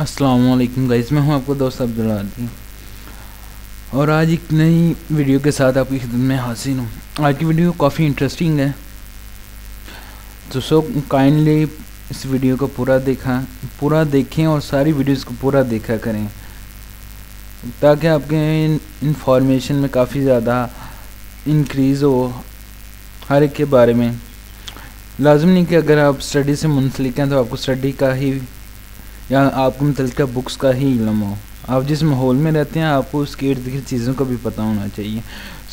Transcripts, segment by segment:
अस्सलामुअलैकुम गाइस, मैं हूं आपका दोस्त अब्दुल्ला आदि और आज एक नई वीडियो के साथ आपकी खिदमत में हाजिर हूं। आज की वीडियो काफ़ी इंटरेस्टिंग है, तो काइंडली इस वीडियो को पूरा देखें और सारी वीडियोस को पूरा देखा करें ताकि आपके इंफॉर्मेशन में काफ़ी ज़्यादा इंक्रीज़ हो हर एक के बारे में। लाजम नहीं कि अगर आप स्टडी से मुंसलिक हैं तो आपको स्टडी का ही या आपको मतलब बुक्स का ही इल्म हो। आप जिस माहौल में रहते हैं आपको उसके इर्द गिर्द चीज़ों का भी पता होना चाहिए।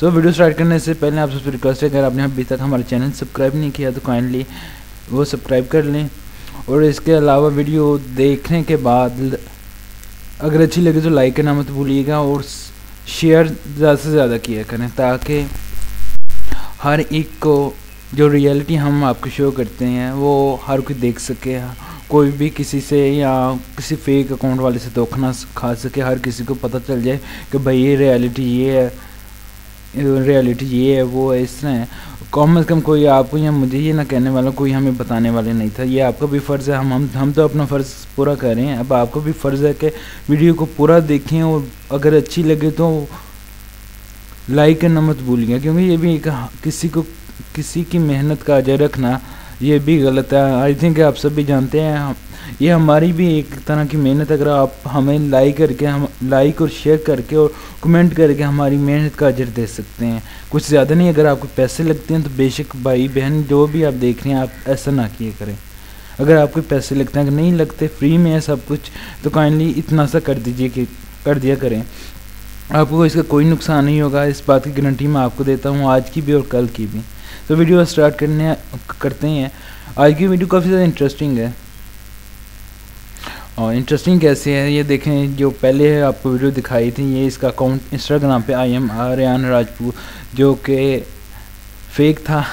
वीडियो स्टार्ट करने से पहले आप सबसे रिक्वेस्ट है, अगर आपने अभी तक हमारे चैनल सब्सक्राइब नहीं किया तो काइंडली वो सब्सक्राइब कर लें। और इसके अलावा वीडियो देखने के बाद अगर अच्छी लगे तो लाइक करना मत भूलिएगा और शेयर ज़्यादा से ज़्यादा किया करें ताकि हर एक को जो रियलिटी हम आपको शो करते हैं वो हर कोई देख सके, कोई भी किसी से या किसी फेक अकाउंट वाले से धोखा ना खा सके। हर किसी को पता चल जाए कि भाई ये रियलिटी ये है वो है, इस तरह है। कम से कम कोई आपको या मुझे ये ना कहने वाला, कोई हमें बताने वाले नहीं था। ये आपका भी फ़र्ज़ है, हम तो अपना फ़र्ज़ पूरा कर रहे हैं। अब आपको भी फ़र्ज़ है कि वीडियो को पूरा देखें और अगर अच्छी लगे तो लाइक करना मत भूलिएगा, क्योंकि ये भी किसी की मेहनत का अजर रखना ये भी गलत है। आई थिंक आप सब भी जानते हैं ये हमारी भी एक तरह की मेहनत। अगर आप हमें लाइक और शेयर करके और कमेंट करके हमारी मेहनत का अजर दे सकते हैं, कुछ ज़्यादा नहीं। अगर आपको पैसे लगते हैं तो बेशक भाई बहन जो भी आप देख रहे हैं आप ऐसा ना किए करें। अगर आपको पैसे लगते हैं, अगर नहीं लगते, फ्री में है सब कुछ, तो काइंडली इतना सा कर दिया करें। आपको इसका कोई नुकसान नहीं होगा, इस बात की गारंटी मैं आपको देता हूँ, आज की भी और कल की भी। तो वीडियो स्टार्ट करते हैं। आज की वीडियो काफ़ी ज़्यादा इंटरेस्टिंग है। और इंटरेस्टिंग कैसे है ये देखें। जो पहले आपको वीडियो दिखाई थी, ये इसका अकाउंट इंस्टाग्राम पे आई एम आर्यन राजपूत, जो कि फेक था।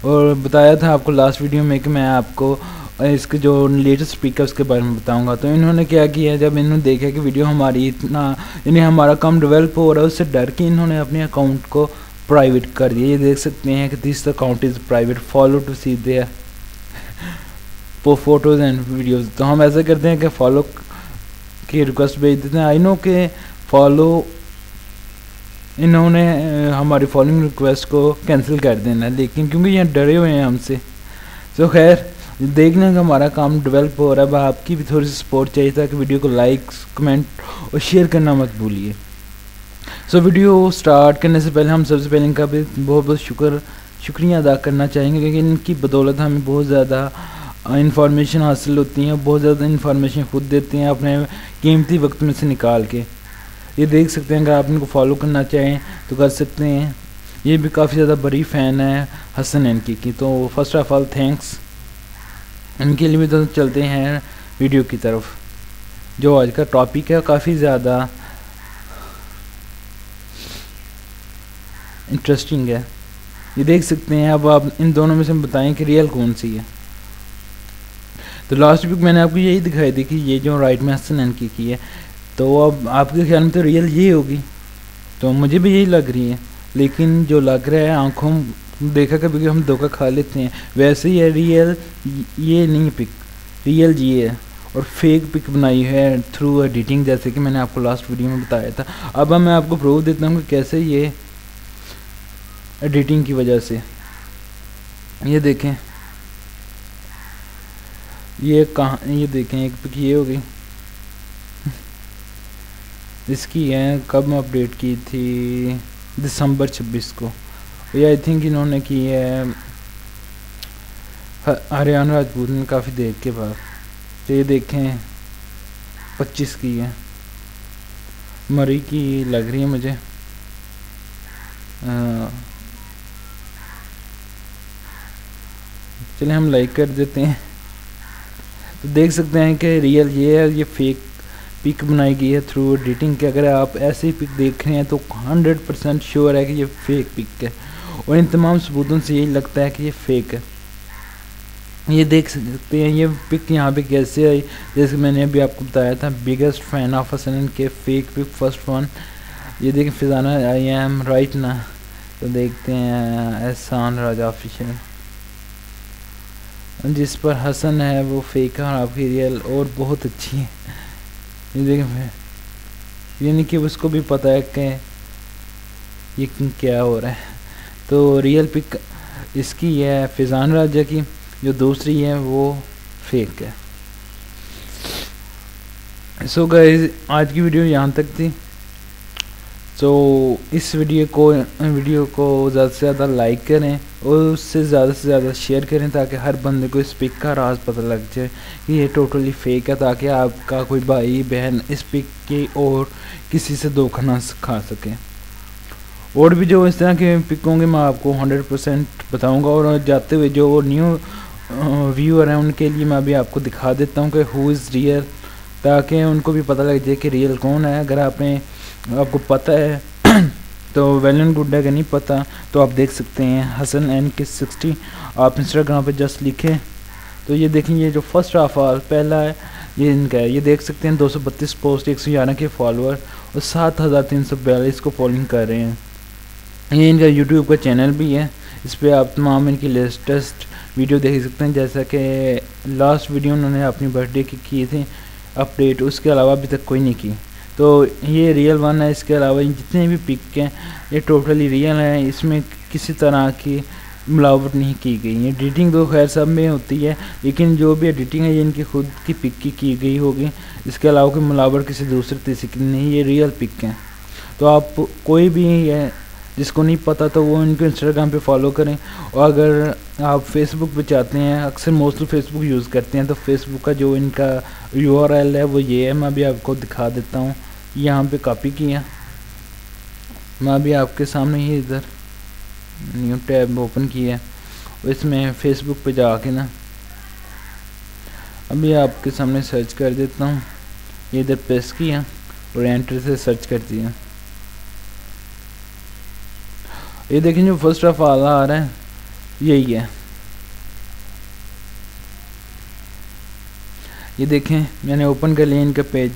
और बताया था आपको लास्ट वीडियो में कि मैं आपको इसके जो लेटेस्ट पिक है उसके बारे में बताऊंगा। तो इन्होंने क्या किया, जब इन्होंने देखा कि वीडियो हमारी हमारा काम डेवलप हो रहा है, उससे डर के इन्होंने अपने अकाउंट को प्राइवेट कर दिया। ये देख सकते हैं कि this account is private, follow to see their photos and videos. तो हम ऐसा करते हैं कि फॉलो की रिक्वेस्ट भेज देते हैं। आई नो कि फॉलो इन्होंने हमारी फॉलोइंग रिक्वेस्ट को कैंसिल कर देना है, लेकिन क्योंकि ये डरे हुए हैं हमसे, तो खैर देखने का हमारा काम डेवलप हो रहा है। अब आपकी भी थोड़ी सी सपोर्ट चाहिए था कि वीडियो को लाइक कमेंट और शेयर करना मत भूलिए। वीडियो स्टार्ट करने से पहले हम सबसे पहले इनका भी बहुत बहुत शुक्रिया अदा करना चाहेंगे, क्योंकि इनकी बदौलत हमें बहुत ज़्यादा इंफॉर्मेशन हासिल होती है, बहुत ज़्यादा इंफॉर्मेशन खुद देते हैं अपने कीमती वक्त में से निकाल के। ये देख सकते हैं, अगर आप इनको फॉलो करना चाहें तो कर सकते हैं। ये भी काफ़ी ज़्यादा बड़ी फ़ैन है हसन इनकी की, तो फर्स्ट ऑफ ऑल थैंक्स इनके लिए भी। तो चलते हैं वीडियो की तरफ। जो आज का टॉपिक है काफ़ी ज़्यादा इंटरेस्टिंग है, ये देख सकते हैं। अब आप इन दोनों में से बताएं कि रियल कौन सी है। तो लास्ट वीक मैंने आपको यही दिखाई थी कि ये जो राइट में हसन इनकी की है, तो अब आपके ख्याल में तो रियल ये होगी, तो मुझे भी यही लग रही है। लेकिन जो लग रहा है आंखों देखा कभी हम धोखा खा लेते हैं, वैसे ही है। रियल ये नहीं पिक, रियल ये है और फेक पिक बनाई है थ्रू एडिटिंग, जैसे कि मैंने आपको लास्ट वीडियो में बताया था। अब मैं आपको प्रूफ देता हूँ कि कैसे ये एडिटिंग की वजह से। ये देखें, ये देखें एक पिक ये हो गई इसकी है। कब मैं अपडेट की थी, दिसंबर 26 को। ये आई थिंक इन्होंने की है आर्यन राजपूत ने काफ़ी देर के बाद। तो ये देखें 25 की है, मरी की लग रही है मुझे। चलिए हम लाइक कर देते हैं। तो देख सकते हैं कि रियल ये है, ये फेक पिक बनाई गई है थ्रू एडिटिंग के। अगर आप ऐसे ही पिक देख रहे हैं तो 100% श्योर है कि ये फेक पिक है, और इन तमाम सबूतों से यही लगता है कि ये फेक है। ये देख सकते हैं ये पिक यहाँ पे कैसे आई, जैसे मैंने अभी आपको बताया था, बिगेस्ट फैन ऑफ हसन के फेक पिक फर्स्ट वन। ये देखें फिजाना आई एम राइट ना। तो देखते हैं एहसान राजा ऑफिशियल। जिस पर हसन है वो फेक है और आपकी रियल और बहुत अच्छी है। ये देखें, यानी कि उसको भी पता है कि ये क्या हो रहा है। तो रियल पिक इसकी है फिजान राजा की, जो दूसरी है वो फेक है। सो गाइस, आज की वीडियो यहाँ तक थी। तो इस वीडियो को ज़्यादा से ज़्यादा लाइक करें और उससे ज़्यादा से ज़्यादा शेयर करें, ताकि हर बंदे को इस पिक का राज पता लग जाए कि ये टोटली फेक है, ताकि आपका कोई भाई बहन इस पिक की और किसी से धोखा ना खा सके। और भी जो इस तरह के पिक होंगे मैं आपको 100% बताऊँगा। और जाते हुए जो न्यू व्यूअर हैं उनके लिए मैं अभी आपको दिखा देता हूँ कि हु इज़ रियल, ताकि उनको भी पता लग जाए कि रियल कौन है। अगर आपको पता है तो वेल एंड गुड है, अगर नहीं पता तो आप देख सकते हैं हसन NK60 आप इंस्टाग्राम पे जस्ट लिखें तो ये देखें, ये जो फर्स्ट ऑफ ऑल पहला है ये इनका है। ये देख सकते हैं 232 पोस्ट, 111 के फॉलोअर और 7342 को फॉलोइंग कर रहे हैं। ये इनका यूट्यूब का चैनल भी है, इस पर आप तमाम इनकी लेटेस्ट वीडियो देख सकते हैं। जैसा कि लास्ट वीडियो उन्होंने अपनी बर्थडे की किए थे अपडेट, उसके अलावा अभी तक कोई नहीं की। तो ये रियल वन है। इसके अलावा जितने भी पिक हैं ये टोटली रियल हैं, इसमें किसी तरह की मिलावट नहीं की गई है। एडिटिंग तो खैर सब में होती है, लेकिन जो भी एडिटिंग है ये इनकी खुद की पिक की गई होगी। इसके अलावा कोई मिलावट किसी दूसरे तरीके की नहीं, ये रियल पिक हैं। तो आप कोई भी है जिसको नहीं पता तो वो इनको इंस्टाग्राम पे फॉलो करें। और अगर आप फेसबुक पे चाहते हैं, अक्सर मोस्टली फेसबुक यूज़ करते हैं, तो फेसबुक का जो इनका URL है वो ये है। मैं अभी आपको दिखा देता हूँ, यहाँ पे कॉपी किया मैं अभी आपके सामने ही इधर न्यू टैब ओपन किया और इसमें फेसबुक पे जाके ना अभी आपके सामने सर्च कर देता हूँ। ये इधर प्रेस किया और एंटर से सर्च कर दिया। ये देखें जो फर्स्ट ऑफ ऑल आ रहा है यही है। ये देखें मैंने ओपन कर लिया इनका पेज।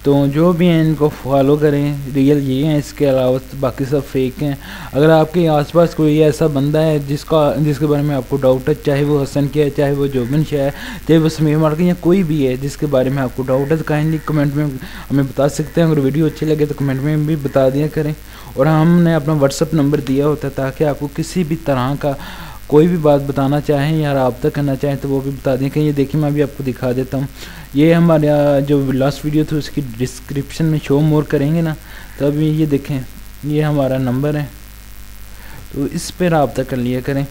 तो जो भी हैं इनको फॉलो करें, रियल ये हैं, इसके अलावा बाकी सब फेक हैं। अगर आपके आसपास कोई ऐसा बंदा है जिसके बारे में आपको डाउट है, चाहे वो हसन के है, चाहे वो जोबिन शाह है, चाहे वो समीर मार्क या कोई भी है जिसके बारे में आपको डाउट है, तो काइंडली कमेंट में हमें बता सकते हैं। अगर वीडियो अच्छी लगे तो कमेंट में भी बता दिया करें। और हमने अपना व्हाट्सअप नंबर दिया होता है ताकि आपको किसी भी तरह का कोई भी बात बताना चाहें या रब्ता करना चाहें तो वो भी बता दें। कि ये देखिए मैं भी आपको दिखा देता हूँ। ये हमारा जो लास्ट वीडियो थी उसकी डिस्क्रिप्शन में शो मोर करेंगे ना, तो अभी ये देखें ये हमारा नंबर है, तो इस पर रब्ता कर लिया करें।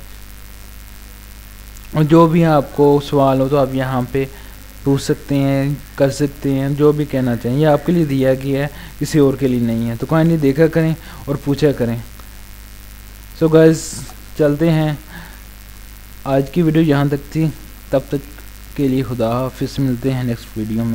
और जो भी आपको सवाल हो तो आप यहाँ पे पूछ सकते हैं, कर सकते हैं, जो भी कहना चाहें। ये आपके लिए दिया गया है, किसी और के लिए नहीं है। तो काइंडली देखा करें और पूछा करें। सो गाइस चलते हैं, आज की वीडियो यहाँ तक थी। तब तक के लिए खुदा हाफिज़, मिलते हैं नेक्स्ट वीडियो में।